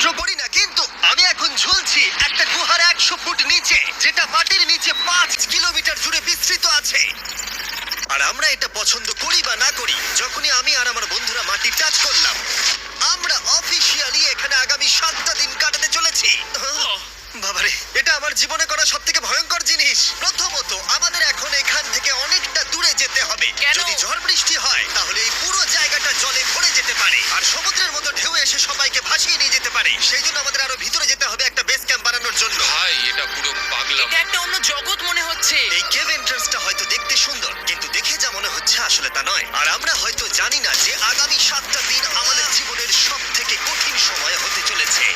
Intro করি না, কিন্তু আমি এখন ঝুলছি একটা গুহার 100 ফুট নিচে, যেটা মাটির নিচে 5 কিলোমিটার জুড়ে বিস্তৃত আছে। আর আমরা এটা পছন্দ করি বা না করি, যখনই আমি আর আমার বন্ধুরা মাটি টাচ করলাম, আমরা অফিসিয়ালি এখানে আগামী 7টা দিন কাটাতে চলেছি। বাবারে, এটা আমার জীবনে করা সব থেকে ভয়ঙ্কর জিনিস। প্রথমত, আমাদের এখন এখান থেকে অনেকটা দূরে যেতে হবে। কেন? যদি ঝড় বৃষ্টি হয় তাহলে এই পুরো জায়গাটা জলে ভরে যেতে পারে, আর সমুদ্রের মতো ঢেউ এসে সবাইকে ভাসিয়ে নিয়ে যেতে পারে। সেই জন্য আমাদের আরো ভিতরে যেতে হবে একটা বেস ক্যাম্প বানানোর জন্য। ভাই এটা পুরো পাগলাম। এটা একটা অন্য জগৎ মনে হচ্ছে। এই কেভ এন্ট্রান্সটা হয়তো দেখতে সুন্দর, কিন্তু দেখে যা মনে হচ্ছে আসলে তা নয়। আর আমরা হয়তো জানি না যে আগামী 7টা দিন আমাদের জীবনের সব থেকে কঠিন সময় হতে চলেছে।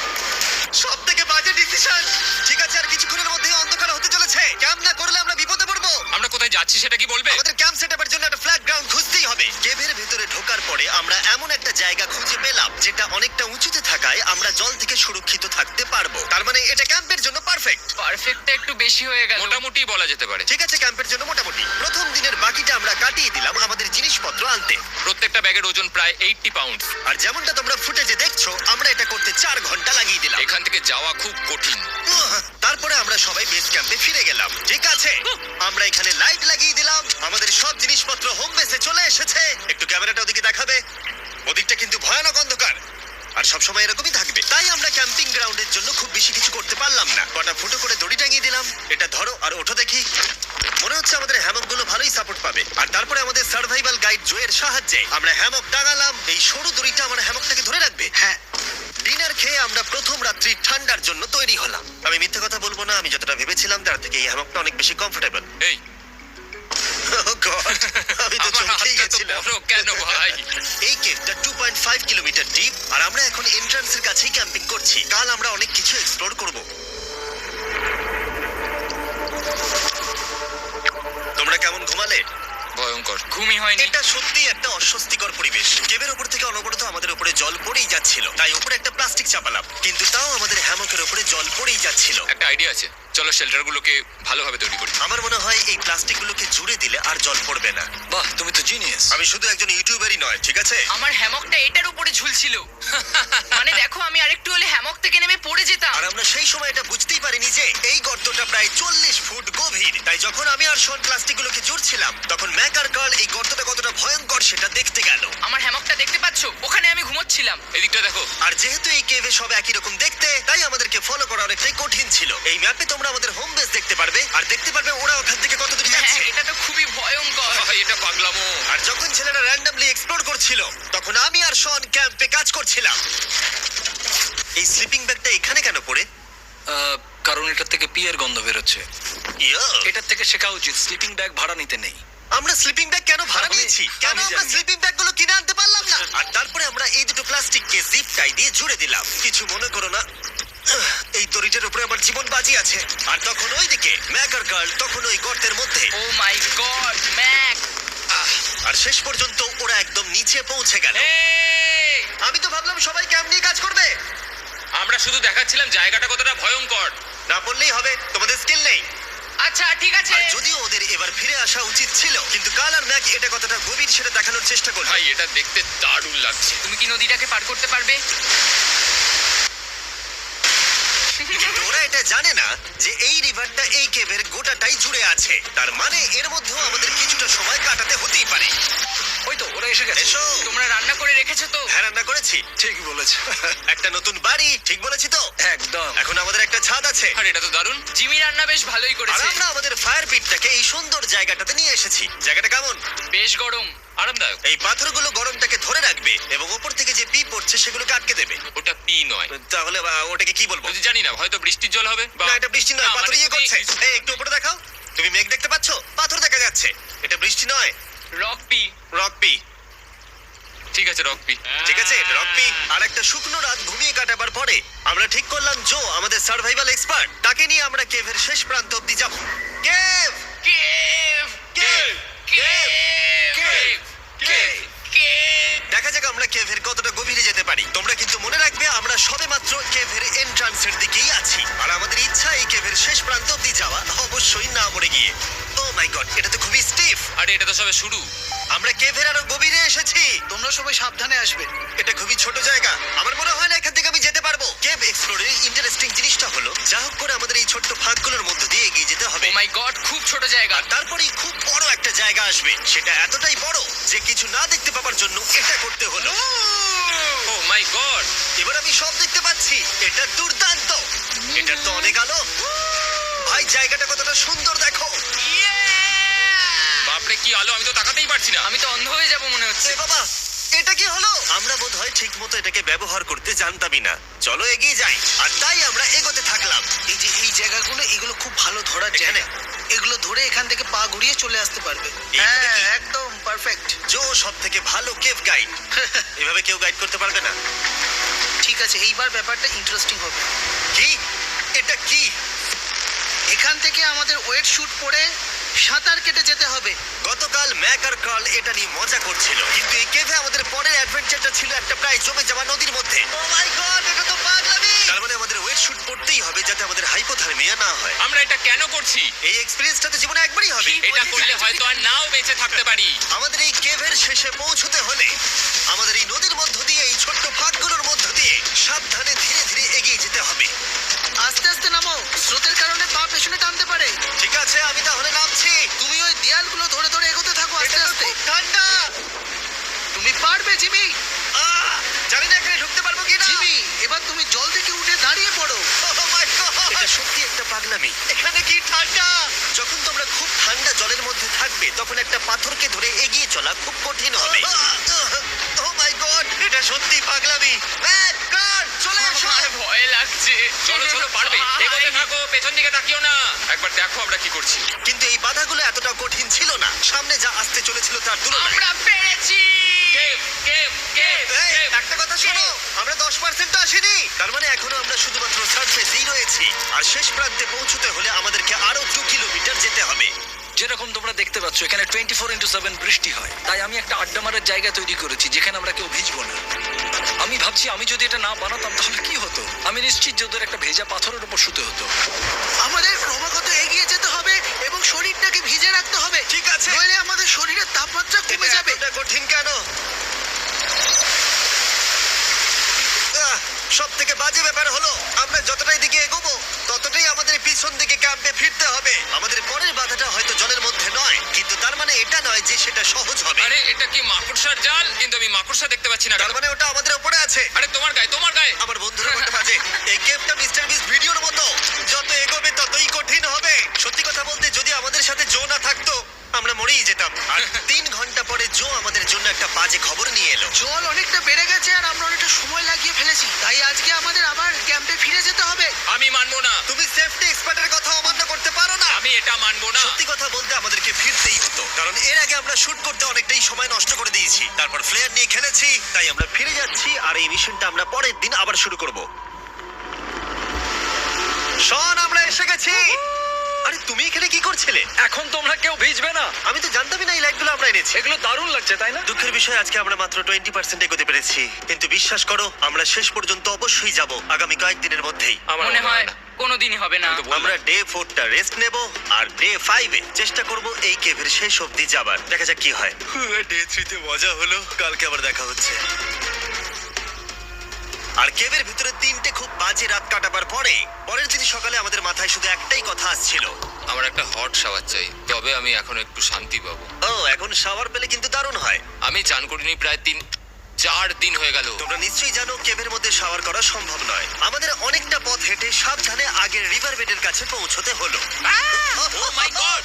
সব থেকে বাজে ডিসিশন। ঠিক আছে, আর কিছুক্ষণের মধ্যেই অন্ধকার হতে চলেছে। ক্যাম্প না করলে আমরা বিপদে পড়বো। আমরা কোথায় যাচ্ছি সেটা কি বলবে? আমাদের ক্যাম্প সেটআপের জন্য একটা ফ্ল্যাট গ্রাউন্ড খুঁজতেই হবে। কেভের ভেতরে ঢোকার পরে আমরা এমন একটা জায়গা খুঁজে পেলাম যেটা অনেকটা উঁচুতে থাকায় আমরা জল থেকে সুরক্ষিত থাকতে পারবো। তার মানে এটা ক্যাম্পের জন্য পারফেক্ট। পারফেক্টটা একটু বেশি হয়ে গেল। মোটামুটি বলা যেতে পারে। ঠিক আছে, ক্যাম্পের জন্য মোটামুটি। প্রথম দিনের বাকিটা আমরা কাটিয়ে দিলাম আমাদের জিনিসপত্র আনতে। প্রত্যেকটা ব্যাগের ওজন প্রায় 80 পাউন্ড। আর যেমনটা তোমরা ফুটেজে দেখছো, আমরা এটা করতে 4 ঘন্টা লাগিয়ে দিলাম। এখান থেকে যাওয়া খুব কঠিন। তারপরে আমরা সবাই বেস ক্যাম্পে ফিরে গেলাম। ঠিক আছে, আমরা এখানে লাইট লাগিয়ে দিলাম। আমাদের সব জিনিসপত্র হোম বেসে চলে এসেছে। একটু ক্যামেরাটা ওদিকে দেখাবে? ওদিকটা কিন্তু ভয়ানক অন্ধকার, আর সবসময় এরকমই থাকবে। তাই আমরা ক্যাম্পিং গ্রাউন্ডের জন্য খুব বেশি কিছু করতে পারলাম না। কটা ফুটো করে দড়ি টাঙিয়ে দিলাম। এটা ধরো আর ওঠো দেখি। মনে হচ্ছে আমাদের হ্যামক গুলো ভালোই সাপোর্ট পাবে। আর তারপরে আমাদের সার্ভাইভাল গাইড জোয়ের সাহায্যে আমরা হ্যামক টাঙালাম। এই সরু দড়িটা আমার হ্যামকটাকে ধরে রাখবে। হ্যাঁ, ডিনার খেয়ে আমরা প্রথম রাত্রি ঠান্ডার জন্য তৈরি হলাম। আমি মিথ্যে কথা বলবো না, আমি যতটা ভেবেছিলাম তার থেকে এই হ্যামকটা অনেক বেশি কমফোর্টেবল। এই আমি তো আমার চমকেই হাতটা তো গেছিলাম। বড় কেন ভাই? এই কেভটা 2.5 কিলোমিটার ডিপ, আর আমরা এখন এন্ট্রান্সের কাছেই ক্যাম্পিং করছি। কাল আমরা অনেক কিছু এক্সপ্লোর করব। তোমরা কেমন ঘুমালে? ভয়ঙ্কর। ঘুমই হয়নি। এটা সত্যি একটা অস্বস্তিকর পরিবেশ। কেবের উপর থেকে অনবরত আমাদের উপরে জল পড়েই যাচ্ছিল, তাই উপরে একটা প্লাস্টিক চাপালাম, কিন্তু তাও আমাদের হ্যামকের উপরে জল পড়েই যাচ্ছিল। একটা আইডিয়া আছে, চলো শেল্টারগুলোকে ভালোভাবে তৈরি করি। আমার মনে হয় এই প্লাস্টিকগুলোকে জুড়ে দিলে আর জল পড়বে না। বাহ, তুমি তো জিনিয়াস। আমি শুধু একজন ইউটিউবারই নয়, ঠিক আছে? আমার হ্যামকটা এটার উপরে ঝুলছিল। মানে দেখো, আমি আরেকটু হলে হ্যামক থেকে নেমে পড়ে যেতাম। আর আমরা সেই সময় এটা বুঝতেই পারিনি যে এই গর্তটা প্রায় 40 ফুট গভীর। তাই যখন আমি আর শন প্লাস্টিকগুলোকে জুড়ছিলাম, তখন ম্যাক আর কার্ল এই গর্তটা কতটা ভয়ঙ্কর সেটা দেখতে গেল। আমার হ্যামকটা দেখতে পাচ্ছো? ওখানে আমি ঘুমোচ্ছিলাম। এদিকটা দেখো। আর যেহেতু এই কেভে সব একই রকম দেখতে, তাই আমাদেরকে ফলো করা অনেকটাই কঠিন ছিল। এই ম্যাপে তোমরা আমাদের হোম বেস দেখতে পারবে, আর দেখতে পারবে ওরা ওখান থেকে কত দূর হ্যাঁ, যাচ্ছে। এটা তো খুবই ভয়ঙ্কর। ভাই এটা পাগলামো। আর যখন ছেলেরা র্যান্ডমলি এক্সপ্লোর করছিল, তখন আমি আর শন ক্যাম্পে কাজ করছিলাম। এই স্লিপিং ব্যাগটা এখানে কেন পড়ে? কারণ এটার থেকে পিয়ের গন্ধ বেরোচ্ছে। ইয়া, এটার থেকে শেখা উচিত স্লিপিং ব্যাগ ভাড়া নিতে নেই। আমরা স্লিপিং ব্যাগ কেন ভাড়া আমি- নিয়েছি? কেন আমি আমরা জানি না। স্লিপিং ব্যাগগুলো কিনে আনতে পারলাম না? আর তারপরে আমরা এই দুটো প্লাস্টিককে জিপ টাই দিয়ে জুড়ে দিলাম। কিছু মনে করো না, এই দড়িটার উপরে আমার জীবন বাজি আছে। আর তখন ওইদিকে ম্যাক আর কার্ল তখন ওই গর্তের মধ্যে। ও মাই গড, ম্যাক! আর শেষ পর্যন্ত ওরা একদম নিচে পৌঁছে গেল। এই, আমি তো ভাবলাম সবাই ক্যাম্প নিয়ে কাজ করবে। আমরা শুধু দেখাচ্ছিলাম জায়গাটা কতটা ভয়ঙ্কর। না বললেই হবে, তোমাদের স্কিল নেই। আচ্ছা ঠিক আছে। আর যদিও ওদের এবার ফিরে আসা উচিত ছিল, কিন্তু কাল আর ম্যাক এটা কতটা গভীর সেটা দেখানোর চেষ্টা করলো। ভাই এটা দেখতে দারুণ লাগছে। তুমি কি নদীটাকে পার করতে পারবে? কিন্তু ওরা এটা জানে না যে এই রিভারটা এই কেভের গোটাটাই জুড়ে আছে। তার মানে এর মধ্যেও আমাদের কিছুটা সময় কাটাতে হতেই পারে। ওই তো ওরা এসে গেছে। এসো। তোমরা রান্না করে রেখেছো তো? হ্যাঁ, রান্না করেছি। ঠিক বলেছে। একটা নতুন বাড়ি, ঠিক বলেছি তো? একদম। এখন আমাদের একটা ছাদ আছে। আর এটা তো দারুণ। জিমি রান্না বেশ ভালোই আর করেছে। আমরা আমাদের ফায়ার পিটটাকে এই সুন্দর জায়গাটাতে নিয়ে এসেছি। জায়গাটা কেমন? বেশ গরম। আরামদায়ক। এই পাথরগুলো গরমটাকে ধরে রাখবে এবং উপর থেকে যে পি পড়ছে সেগুলোকে আটকে দেবে। ওটা পি নয়। তাহলে ওটাকে কি বলবো? যদি জানি না, হয়তো বৃষ্টির জল হবে বা না, এটা বৃষ্টি নয়, না, পাথর মানে ইয়ে তুমি- করছে। এই একটু উপরে দেখাও। তুমি মেঘ দেখতে পাচ্ছো? পাথর দেখা যাচ্ছে। এটা বৃষ্টি নয়, রক পি। Rock P. ঠিক আছে, রক পি। ঠিক আছে, এটা রক পি। আর একটা শুকনো রাত ঘুমিয়ে কাটাবার পরে আমরা ঠিক করলাম জো আমাদের সার্ভাইভাল এক্সপার্ট, তাকে নিয়ে আমরা কেভের শেষ প্রান্ত অব্দি যাব। Cave, cave! Cave, cave! Cave, cave! Cave! দেখা যাক আমরা কেভের কতটা গভীরে যেতে পারি। তোমরা কিন্তু মনে রাখবে আমরা সবেমাত্র কেভের এন্ট্রান্সের দিকেই আছি, আর আমাদের ইচ্ছা এই কেভের শেষ প্রান্ত অব্দি যাওয়া, অবশ্যই না মরে গিয়ে। ও মাই গড, এটা তো খুবই স্টিফ। আরে এটা তো সবে শুরু। আমরা কেভের আরো গভীরে এসেছি। তোমরা সবাই সাবধানে আসবে। এটা খুবই ছোট জায়গা, আমার মনে হয় না এখান থেকে আমি যেতে পারবো। কেভ আমাদের এই ছোট্ট ফাঁকগুলোর মধ্য দিয়ে এগিয়ে যেতে হবে ও মাই গড খুব ছোট জায়গা আর তারপরেই খুব বড় একটা জায়গা আসবে, সেটা এতটাই বড় যে কিছু না দেখতে পাওয়ার জন্য এটা করতে হলো। ও মাই গড! এবার আমি সব দেখতে পাচ্ছি, এটা দুর্দান্ত। এটার তো অনেক আলো। ভাই জায়গাটা কতটা সুন্দর দেখো। বাপরে কি আলো, আমি তো তাকাতেই পারছি না। আমি তো অন্ধ হয়ে যাব মনে হচ্ছে এ বাবা, এটা কি হলো? আমরা বোধহয় ঠিক মতো এটাকে ব্যবহার করতে জানতামই না। চলো এগিয়ে যাই। আর তাই আমরা এগোতে থাকলাম। এই যে এই জায়গাগুলো এগুলো খুব ভালো ধরার এখানে? জায়গা। এগুলো ধরে এখান থেকে পা ঘুরিয়ে চলে আসতে পারবে। এইখানে কি? একদম পারফেক্ট। জো সব থেকে ভালো কেভ গাইড। এভাবে কেউ গাইড করতে পারবে না। ঠিক আছে, এইবার ব্যাপারটা ইন্টারেস্টিং হবে। কি? এটা কি? এখান থেকে আমাদের ওয়েট শুট পরে সাঁতার কেটে যেতে হবে। গতকাল ম্যাক আর কার্ল এটা নিয়ে মজা করছিল, কিন্তু এই কেভে আমাদের পরের অ্যাডভেঞ্চারটা ছিল একটা প্রায় জমে যাওয়া নদীর মধ্যে। ও মাই গড, এটা তো পাগলামি! তার মানে আমাদের ওয়েট শুট পড়তেই হবে যাতে আমাদের হাইপোথার্মিয়া না হয়। আমরা এটা কেন করছি? এই এক্সপেরিয়েন্সটা তো জীবনে একবারই হবে। এটা করলে হয়তো আর নাও বেঁচে থাকতে পারি। আমাদের এই কেভের শেষে পৌঁছতে হলে আমাদের এই নদীর মধ্য দিয়ে, এই ছোট্ট ফাঁকগুলোর মধ্য দিয়ে সাবধানে ধীরে ধীরে এগিয়ে যেতে হবে। আস্তে আস্তে নামো, স্রোতের কারণে পা পেছনে টানতে পারে। ঠিক আছে, আমি তাহলে নামছি। তুমি ওই দেয়ালগুলো ধরে ধরে এগোতে থাকো আস্তে এটা তো আস্তে। খুব ঠান্ডা। তুমি পারবে জিমি। জানি না এখানে ঢুকতে পারবো কিনা। জিমি, এবার তুমি জল থেকে উঠে দাঁড়িয়ে পড়ো। এটা সত্যি একটা পাগলামি। এখানে কি ঠান্ডা! যখন তোমরা খুব ঠান্ডা জলের মধ্যে থাকবে তখন একটা পাথরকে ধরে এগিয়ে চলা খুব কঠিন হবে। ও মাই গড, এটা সত্যি পাগলামি। ম্যাক, কার, চলে এসো। আমার ভয় লাগছে চলো চলো, পারবে। এগোতে থাকো, পেছন দিকে তাকিও না। একবার দেখো আমরা কি করছি। কিন্তু এই বাধাগুলো এতটা কঠিন ছিল না সামনে যা আসতে চলেছিল তার তুলনায়। আমরা পেরেছি কেভ, কেভ, কেভ, এই, কেভ। একটা কথা শোনো, আমরা 10% আসিনি। তার মানে এখনো আমরা শুধুমাত্র সার্ফেসেই রয়েছি, আর শেষ প্রান্তে পৌঁছতে হলে আমাদেরকে আরো 2 কিলোমিটার যেতে হবে। যেরকম তোমরা দেখতে পাচ্ছ এখানে 24/7 বৃষ্টি হয়, তাই আমি একটা আড্ডা মারার জায়গা তৈরি করেছি যেখানে আমরা কেউ ভিজবো না। আমি ভাবছি আমি যদি এটা না বানাতাম তাহলে কি হতো। আমি নিশ্চিত যে ওদের একটা ভেজা পাথরের উপর শুতে হতো। আমাদের ক্রমাগত এগিয়ে যেতে হবে এবং শরীরটাকে ভিজে রাখতে হবে। ঠিক আছে। নইলে আমাদের শরীরের তাপমাত্রা কমে যাবে। এটা কঠিন কেন? সব থেকে বাজে ব্যাপার হলো আমরা যতটাই দিকে এগোবো ততটাই আমাদের পিছন দিকে ক্যাম্পে ফিরতে হবে। আমাদের পরের বাধাটা হয়তো জলের মধ্যে নয়, কিন্তু তার মানে এটা নয় যে সেটা সহজ হবে। আরে এটা কি মাকড়সার জাল? কিন্তু আমি মাকড়সা দেখতে পাচ্ছি না। তার মানে ওটা আমাদের উপরে আছে। আরে তোমার গায়ে, তোমার গায়ে। আমার বন্ধুরা বলতে বাজে, এই গেমটা মিস্টার বিস ভিডিওর মতো, যত এগোবে ততই কঠিন হবে। সত্যি কথা বলতে যদি আমাদের সাথে জো না থাকতো আমরা মরেই যেতাম। আর 3 ঘন্টা পরে জো আমাদের জন্য একটা বাজে খবর নিয়ে এলো। জল অনেকটা বেড়ে গেছে আর আমরা অনেকটা সময় লাগিয়ে ফেলেছি, তাই আজকে আমাদের আবার ক্যাম্পে ফিরে যেতে হবে। আমি মানবো না। তুমি সেফটি এক্সপার্টের কথা অমান্য করতে পারো না। আমি এটা মানবো না। সত্যি কথা বলতে আমাদেরকে ফিরতেই হতো, কারণ এর আগে আমরা শুট করতে অনেকটাই সময় নষ্ট করে দিয়েছি, তারপর ফ্লেয়ার নিয়ে খেলেছি, তাই আমরা ফিরে যাচ্ছি আর এই মিশনটা আমরা পরের দিন আবার শুরু করব। শন, আমরা এসে গেছি। আরে তুমি এখানে কি করছিলে? এখন তোমরা কেউ ভিজবে না। আমি তো জানতামই না এই লাইটগুলো আমরা এনেছি। এগুলো দারুণ লাগছে তাই না? দুঃখের বিষয় আজকে আমরা মাত্র 20% এগোতে পেরেছি, কিন্তু বিশ্বাস করো আমরা শেষ পর্যন্ত অবশ্যই যাব আগামী কয়েকদিনের মধ্যেই। আমার মনে হয় কোনোদিনই হবে না আমি তো বললাম। আমরা ডে 4টা রেস্ট নেব আর ডে 5-এ চেষ্টা করব এই কেভের শেষ অবধি যাবার। দেখা যাক কি হয়। ডে 3-তে মজা হলো, কালকে আবার দেখা হচ্ছে। আর কেভের ভিতরে 3টে খুব বাজে রাত কাটাবার পরে পরের দিন সকালে আমাদের মাথায় শুধু একটাই কথা আসছিল, আমার একটা হট শাওয়ার চাই, তবে আমি এখন একটু শান্তি পাবো। ও এখন শাওয়ার পেলে কিন্তু দারুণ হয়। আমি চান করিনি প্রায় 3-4 দিন হয়ে গেল। তোমরা নিশ্চয়ই জানো কেভের মধ্যে শাওয়ার করা সম্ভব নয়। আমাদের অনেকটা পথ হেঁটে সাবধানে আগের রিভার বেডের কাছে পৌঁছতে হলো। ও মাই গড!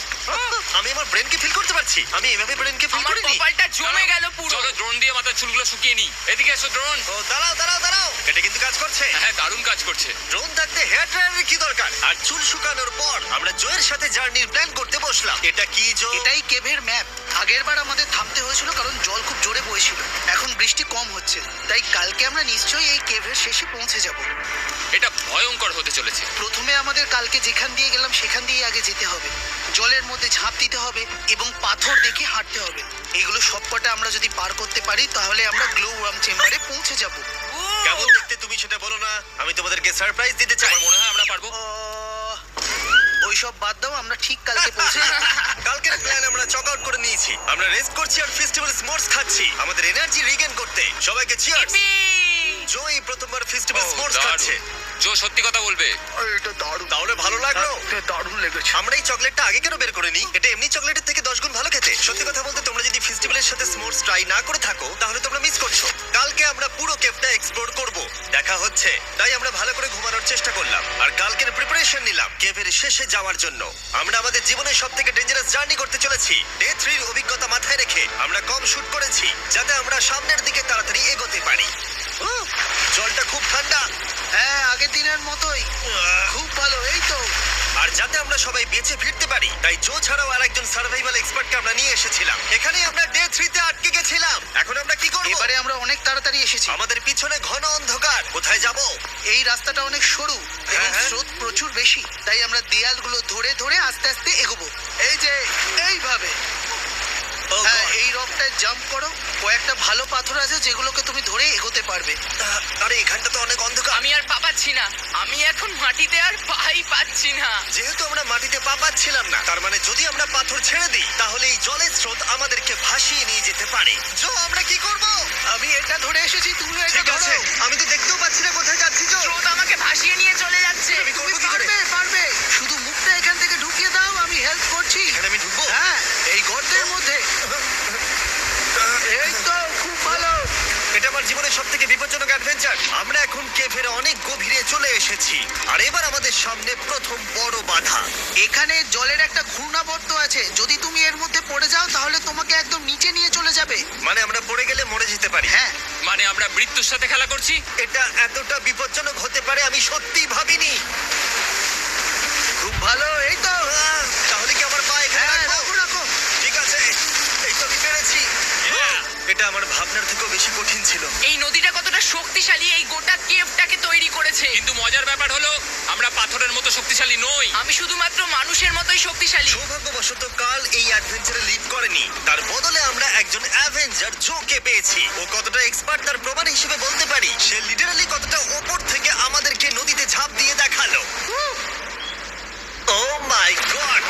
আমি আমার ব্রেনকে ফিল করতে পারছি। আমি এভাবে ব্রেনকে ফিল আমার করিনি। কপালটা জমে গেল পুরো চলো ড্রোন দিয়ে মাথার চুলগুলো শুকিয়ে নি। এদিকে এসো ড্রোন। ও দাঁড়াও দাঁড়াও দাঁড়াও, এটা কিন্তু কাজ করছে। হ্যাঁ, দারুণ কাজ করছে। ড্রোন থাকতে হেয়ার ড্রায়ারের কি দরকার? আর চুল শুকানোর পর আমরা জোয়ের সাথে জার্নির প্ল্যান করতে বসলাম। এটা কি জো? এটাই কেভের ম্যাপ। আগেরবার আমাদের থামতে হয়েছিল কারণ জল খুব জোরে বইছিল। এখন বৃষ্টি কম হচ্ছে, তাই কালকে আমরা নিশ্চয়ই এই কেভের শেষে পৌঁছে যাব। এটা ভয়ঙ্কর হতে চলেছে। প্রথমে আমাদের কালকে যেখান দিয়ে গেলাম সেখান দিয়ে আগে যেতে হবে। জলের মধ্যে ঝাঁপ দিতে হবে এবং পাথর দেখে হাঁটতে হবে। এগুলো সবকটা আমরা যদি পার করতে পারি তাহলে আমরা গ্লো ওয়ার্ম চেম্বারে পৌঁছে যাব। কেমন দেখতে তুমি সেটা বলো না, আমি তোমাদেরকে সারপ্রাইজ দিতে চাই। আমার মনে হয় আমরা পারবো। ওইসব বাদ দাও, আমরা ঠিক কালকে পৌঁছে যাব। কালকের প্ল্যান আমরা চক আউট করে নিয়েছি। আমরা রেস্ট করছি আর ফেস্টিভ্যাল স্মোর্টস খাচ্ছি আমাদের এনার্জি রিগেন করতে। সবাইকে চিয়ার্স। জো এই প্রথমবার ফেস্টিভ্যাল স্পোর্টস দারুণ। খাচ্ছে। জো সত্যি কথা বলবে। এটা দারুণ, তাহলে ভালো লাগলো। এটা দারুণ লেগেছে। আমরা এই চকলেটটা আগে কেন বের করিনি? এটা এমনি চকলেটের থেকে 10 গুণ ভালো খেতে। সত্যি কথা বলতে তোমরা যদি ফেস্টিভ্যালের সাথে স্মোর্টস ট্রাই না করে থাকো তাহলে তোমরা মিস করছো। কালকে আমরা পুরো কেভটা এক্সপ্লোর করব, দেখা হচ্ছে। তাই আমরা ভালো করে ঘুমানোর চেষ্টা করলাম আর কালকের প্রিপারেশন নিলাম কেভের শেষে যাওয়ার জন্য। আমরা আমাদের জীবনের সবথেকে ডেঞ্জারাস জার্নি করতে চলেছি। ডে 3 এর অভিজ্ঞতা মাথায় রেখে আমরা কম শুট করেছি যাতে আমরা সামনের দিকে তাড়াতাড়ি এগোতে পারি। উহ, জলটা খুব ঠান্ডা। হ্যাঁ, আগের দিনের মতোই। খুব ভালো, এই তো। আর যাতে আমরা সবাই বেঁচে ফিরতে পারি তাই জো ছাড়াও আরেকজন সার্ভাইভাল এক্সপার্টকে আমরা নিয়ে এসেছিলাম। এখানে আমরা ডে 3 তে আটকে গেছিলাম। এখন আমরা কি করব? এবারে আমরা অনেক তাড়াতাড়ি এসেছি। আমাদের পিছনে ঘন অন্ধকার, কোথায় যাব? এই রাস্তাটা অনেক সরু এবং হ্যাঁ। স্রোত প্রচুর বেশি, তাই আমরা দেয়ালগুলো ধরে ধরে আস্তে আস্তে এগোবো। এই যে এইভাবে। Oh হ্যাঁ, God! এই রকটায় জাম্প করো। কয়েকটা ভালো পাথর আছে যেগুলোকে তুমি ধরে এগোতে পারবে। আরে এখানটা তো অনেক অন্ধকার। আমি আর পা পাচ্ছি না, আমি এখন মাটিতে আর পাই পাচ্ছি না। যেহেতু আমরা মাটিতে পা পাচ্ছিলাম না, তার মানে যদি আমরা পাথর ছেড়ে দিই তাহলে এই জলের স্রোত আমাদেরকে ভাসিয়ে নিয়ে যেতে পারে। জো, আমরা কি করব? আমি এটা ধরে এসেছি, তুমি এটা ঠিক আছে, ধরো। আমি তো দেখতেও পাচ্ছি না কোথায় যাচ্ছি। জো, স্রোত আমাকে ভাসিয়ে নিয়ে চলে যাচ্ছে। আমি তুমি করবো কি করে? পারবে, পারবে। শুধু মুখটা এখান থেকে ঢুকিয়ে দাও, আমি হেল্প করছি। এখানে আমি ঢুকবো? হ্যাঁ, এই গর্তের মধ্যে। এই তো, খুব ভালো। এটা আমার জীবনের সবথেকে বিপজ্জনক অ্যাডভেঞ্চার। আমরা এখন কেভের অনেক গভীরে চলে এসেছি আর এবার আমাদের সামনে প্রথম বড় বাধা। এখানে জলের একটা ঘূর্ণাবর্ত আছে, যদি তুমি এর মধ্যে পড়ে যাও তাহলে তোমাকে একদম নিচে নিয়ে চলে যাবে। মানে আমরা পড়ে গেলে মরে যেতে পারি। হ্যাঁ, মানে আমরা মৃত্যুর সাথে খেলা করছি। এটা এতটা বিপজ্জনক হতে পারে আমি সত্যিই ভাবিনি। খুব ভালো। এই তো। তাহলে কি আমার পা এখানে হ্যাঁ, রাখবো? রাখো রাখো। ঠিক আছে, এই তো আমি পেরেছি। এটা আমার ভাবনার থেকেও বেশি কঠিন ছিল। এই নদীটা কতটা শক্তিশালী এই গোটা কেভটাকে তৈরি করেছে। কিন্তু মজার ব্যাপার হলো আমরা পাথরের মতো শক্তিশালী নই। আমি শুধুমাত্র মানুষের মতোই শক্তিশালী। সৌভাগ্যবশত কাল এই অ্যাডভেঞ্চারে লিড করেনি, তার বদলে আমরা একজন অ্যাভেঞ্জার জোকে পেয়েছি। ও কতটা এক্সপার্ট তার প্রমাণ হিসেবে বলতে পারি। সে লিটারালি কতটা ওপর থেকে আমাদেরকে নদীতে ঝাঁপ দিয়ে দেখালো। ও মাই গড,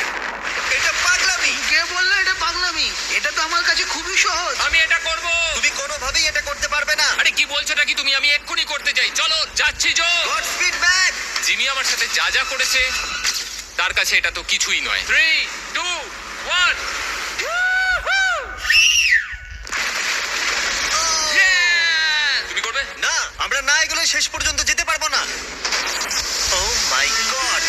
এটা পাগলামি। কে বললো এটা পাগলামি? এটা তো আমার কাছে খুবই সহজ। আমি এটা করব। তুমি কোনোভাবেই এটা করতে পারবে না। আরে কি বলছোটা কি তুমি? আমি এক্ষুনি করতে চাই। চলো যাচ্ছি Joe. God speed back. Jimmy আমার সাথে যা যা করেছে তার কাছে এটা তো কিছুই নয়। 3, 2, 1। তুমি করবে? না, আমরা না এগুলো শেষ পর্যন্ত যেতে পারবো না। ও মাই গড,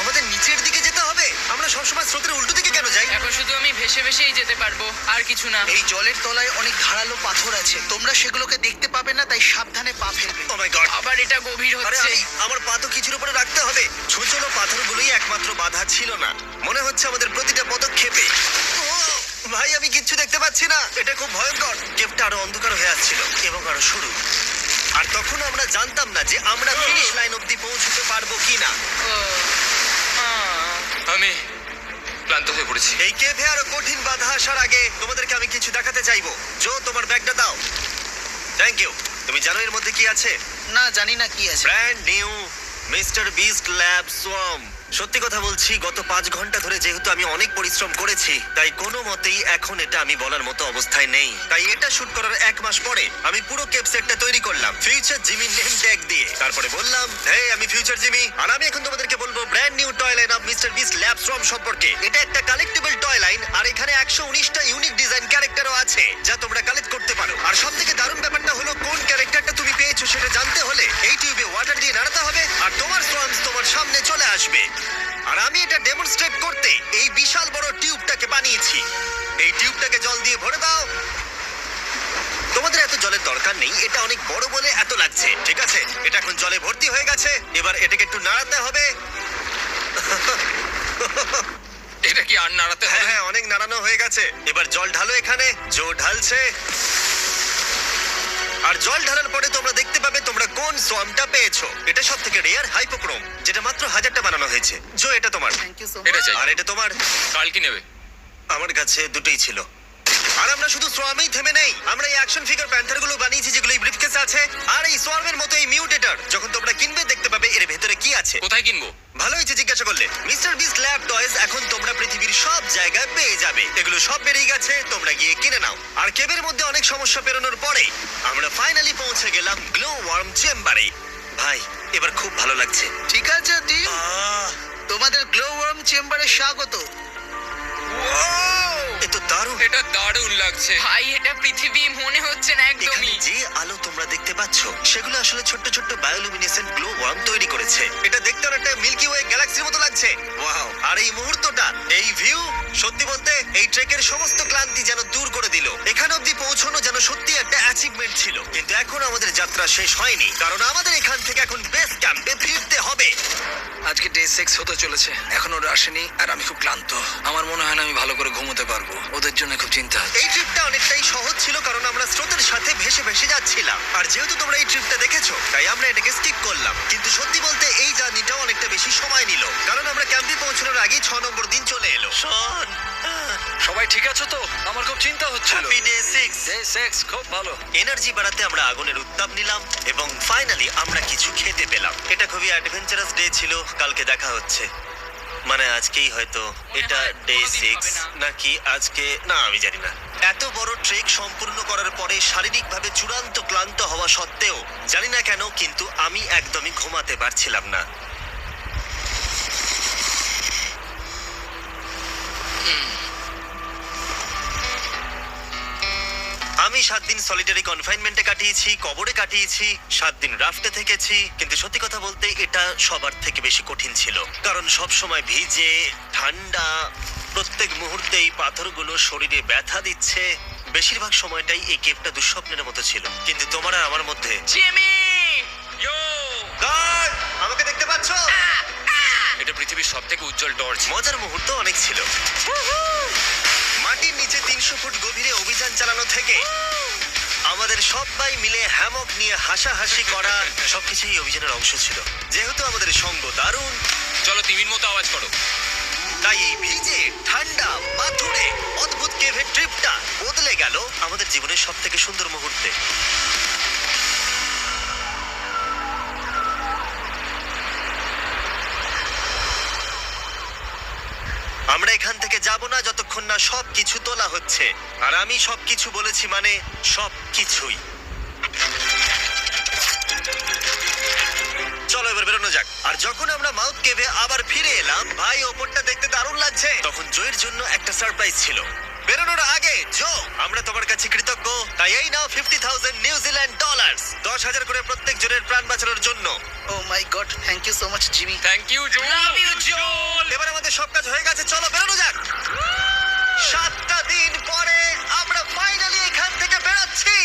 আমাদের নিচের দিকে যেতে হবে। আমরা সবসময় স্রোতের উল্টো দিকে কেন যাই? এখন শুধু আমি ভেসে ভেসেই যেতে পারবো, আর কিছু না। এই জলের তলায় অনেক ধারালো পাথর আছে, তোমরা সেগুলোকে দেখতে পাবে না, তাই সাবধানে পা ফেলবে। ও মাই গড, আবার এটা গভীর আরে হচ্ছে। আমার পা তো কিছুর উপরে রাখতে হবে। ছোট পাথরগুলোই একমাত্র বাধা ছিল না, মনে হচ্ছে আমাদের প্রতিটা পদক্ষেপে। ও, ভাই আমি কিচ্ছু দেখতে পাচ্ছি না। এটা খুব ভয়ঙ্কর। কেভটা আরো অন্ধকার হয়ে আসছিল এবং আরো সরু। আর তখন আমরা জানতাম না যে আমরা ফিনিশ লাইন অব্দি পৌঁছতে পারবো কিনা। ও, আহ। আমি ক্লান্ত হয়ে পড়েছি। এই কেভে আরো কঠিন বাধা আসার আগে তোমাদেরকে আমি কিছু দেখাতে চাইবো। জো, তোমার ব্যাগটা দাও। Thank you. তুমি জানো এর মধ্যে কি আছে? না, জানি না কি আছে। Brand new mister beast lab swamp. সত্যি কথা বলছি, গত 5 ঘন্টা ধরে যেহেতু আমি অনেক পরিশ্রম করেছি, তাই কোনো মতেই এখন এটা আমি বলার মতো অবস্থায় নেই। তাই এটা শুট করার 1 মাস পরে আমি পুরো কেপ সেটটা তৈরি করলাম ফিউচার জিমি নেম ট্যাগ দিয়ে। তারপরে বললাম, হেই আমি ফিউচার জিমি, আর আমি এখন তোমাদেরকে বলবো brand new toy line of mister beast lab swamp সম্পর্কে। এটা একটা কালেক্টিবল টয় লাইন, আর এখানে 119টা ইউনিক ডিজাইন ক্যারেক্টারও আছে যা তোমরা কালেক্ট করতে পারো। আর সবথেকে দারুণ ব্যাপারটা হলো কোন ক্যারেক্টারটা তুমি পেয়েছো সেটা জানতে হলে এই টিউবে ওয়াটার দিয়ে নাড়াতে হবে আর তোমার সোয়ামস তোমার সামনে চলে আসবে। আর আমি এটা ডেমনস্ট্রেট করতে এই বিশাল বড় টিউবটাকে বানিয়েছি। এই টিউবটাকে জল দিয়ে ভরে দাও। তোমাদের এত জলের দরকার নেই, এটা অনেক বড় বলে এত লাগছে। ঠিক আছে, এটা এখন জলে ভর্তি হয়ে গেছে। এবার এটাকে একটু নাড়াতে হবে। এটা কি আর নাড়াতে হ্যাঁ হবে? হ্যাঁ, অনেক নাড়ানো হয়ে গেছে। এবার জল ঢালো এখানে। জো ঢালছে। আর জল ঢালার পরে তোমরা দেখতে পাবে তোমরা কোন সোয়ামটা পেয়েছো। এটা সব থেকে রেয়ার হাইপোক্রোম, যেটা মাত্র 1000টা বানানো হয়েছে। জো, এটা তোমার। থ্যাংক ইউ সো এটা চাই। আর এটা তোমার। কাল কি নেবে? আমার কাছে দুটোই ছিল। আর আমরা শুধু সোয়ামেই থেমে নেই, আমরা এই অ্যাকশন ফিগার প্যান্থারগুলো বানিয়েছি যেগুলো এই ব্রিফকেসে আছে। আর এই সোয়ামের মতো এই মিউটেটর যখন তোমরা কিনবে দেখতে পাবে এর ভেতরে কি আছে? কোথায় কিনবো? ভালো হয়েছে জিজ্ঞাসা করলে। মিস্টার বিস্ট ল্যাব টয়েস এখন তোমরা পৃথিবীর সব জায়গায় পেয়ে যাবে। এগুলো সব বেরিয়ে গেছে, তোমরা গিয়ে কিনে নাও। আর কেবের মধ্যে অনেক সমস্যা পেরোনোর পরে আমরা ফাইনালি পৌঁছে গেলাম গ্লো ওয়ার্ম চেম্বারে। ভাই এবার খুব ভালো লাগছে। ঠিক আছে টিম, তোমাদের গ্লো ওয়ার্ম চেম্বারে স্বাগত। এ তো দারুণ। এটা দারুণ লাগছে। ভাই এটা পৃথিবী মনে হচ্ছে না এখানে একদমই। যে আলো তোমরা দেখতে পাচ্ছ সেগুলো আসলে ছোট্ট ছোট্ট বায়োলুমিনেসেন্ট গ্লো ওয়ার্ম তৈরি করেছে। এটা দেখতে অনেকটা মিল্কি ওয়ে গ্যালাক্সির মতো লাগছে। ওয়াও! আর এই মুহূর্তটা, এই ভিউ, সত্যি বলতে এই ট্রেকের সমস্ত ক্লান্তি যেন দূর করে দিল। এখানে অবধি পৌঁছানো যেন সত্যি একটা অ্যাচিভমেন্ট ছিল। কিন্তু এখন আমাদের যাত্রা শেষ হয়নি, কারণ আমাদের এখান থেকে এখন বেস ক্যাম্পে ফিরতে হবে। আজকে ডে 6 হতে চলেছে, এখনো ওরা আসেনি আর আমি খুব ক্লান্ত। আমার মনে হয় না আমি ভালো করে ঘুমোতে পারবো, ওদের জন্য খুব চিন্তা হচ্ছে। এই ট্রিপটা অনেকটাই সহজ ছিল কারণ আমরা স্রোতের সাথে ভেসে ভেসে যাচ্ছিলাম। আর যেহেতু তোমরা এই ট্রিপটা দেখেছো তাই আমরা এটাকে স্কিপ করলাম। কিন্তু সত্যি বলতে এই জার্নিটাও অনেকটা বেশি সময় নিল, কারণ আমরা ক্যাম্পে পৌঁছানোর আগেই 6 নম্বর দিন চলে এলো। শোন, সবাই ঠিক আছো তো? আমার খুব চিন্তা হচ্ছিল। Happy day 6। ডে 6 খুব ভালো। এনার্জি বাড়াতে আমরা আগুনের উত্তাপ নিলাম এবং ফাইনালি আমরা কিছু খেতে পেলাম। এটা খুবই অ্যাডভেঞ্চারাস ডে ছিল। কালকে দেখা হচ্ছে, মানে আজকেই হয়তো। এটা হয় ডে কোনোদিন 6 হবে না। নাকি আজকে, না আমি জানি না। এত বড় ট্রেক সম্পূর্ণ করার পরে শারীরিকভাবে চূড়ান্ত ক্লান্ত হওয়া সত্ত্বেও জানি না কেন কিন্তু আমি একদমই ঘুমাতে পারছিলাম না। আমি 7 দিন সলিটারি কনফাইনমেন্টে কাটিয়েছি, কবরে কাটিয়েছি, 7 দিন রাফটে থেকেছি। কিন্তু সত্যি কথা বলতে এটা সবার থেকে বেশি কঠিন ছিল, কারণ সব সময় ভিজে, ঠান্ডা, প্রত্যেক মুহূর্তেই পাথরগুলো শরীরে ব্যথা দিচ্ছে। বেশিরভাগ সময়টাই এই কেভটা দুঃস্বপ্নের মতো ছিল। কিন্তু তোমার আর আমার মধ্যে জিমি! গার্ড, আমাকে দেখতে পাচ্ছো? এটা পৃথিবীর সবথেকে উজ্জ্বল টর্চ। মজার মুহূর্ত অনেক ছিল। মাটির নিচে 300 ফুট গভীরে অভিযান চালানো থেকে আমাদের সবাই মিলে হ্যামক নিয়ে হাসাহাসি করা সবকিছুই অভিযানের অংশ ছিল। যেহেতু আমাদের সঙ্গ দারুণ, চলো তিমির মতো আওয়াজ করো। তাই এই ভিজে, ঠান্ডা, পাথুরে অদ্ভুত কেভের ট্রিপটা বদলে গেল আমাদের জীবনের সব থেকে সুন্দর মুহূর্তে। আমরা এখান থেকে যাব না যতক্ষণ না সবকিছু তোলা হচ্ছে। আর আমি সবকিছু বলেছি মানে সবকিছুই। চলো এবার বেরোনো যাক। আর যখন আমরা মাউথ কেভে আবার ফিরে এলাম, ভাই ওপরটা দেখতে দারুণ লাগছে। তখন জয়ের জন্য একটা সারপ্রাইজ ছিল। বেরোনোর আগে জো, আমরা তোমার কাছে কৃতজ্ঞ। তাই এই নাও 50,000 নিউজিল্যান্ড ডলার, 10,000 করে প্রত্যেক জনের প্রাণ বাঁচানোর জন্য। Oh my God, thank you so much Jimmy. Thank you Joe. Love you, Joel! এবার আমাদের সব কাজ হয়ে গেছে, চলো বেরোনো যাক। 7টা দিন পরে আমরা ফাইনালি এখান থেকে বেরোচ্ছি।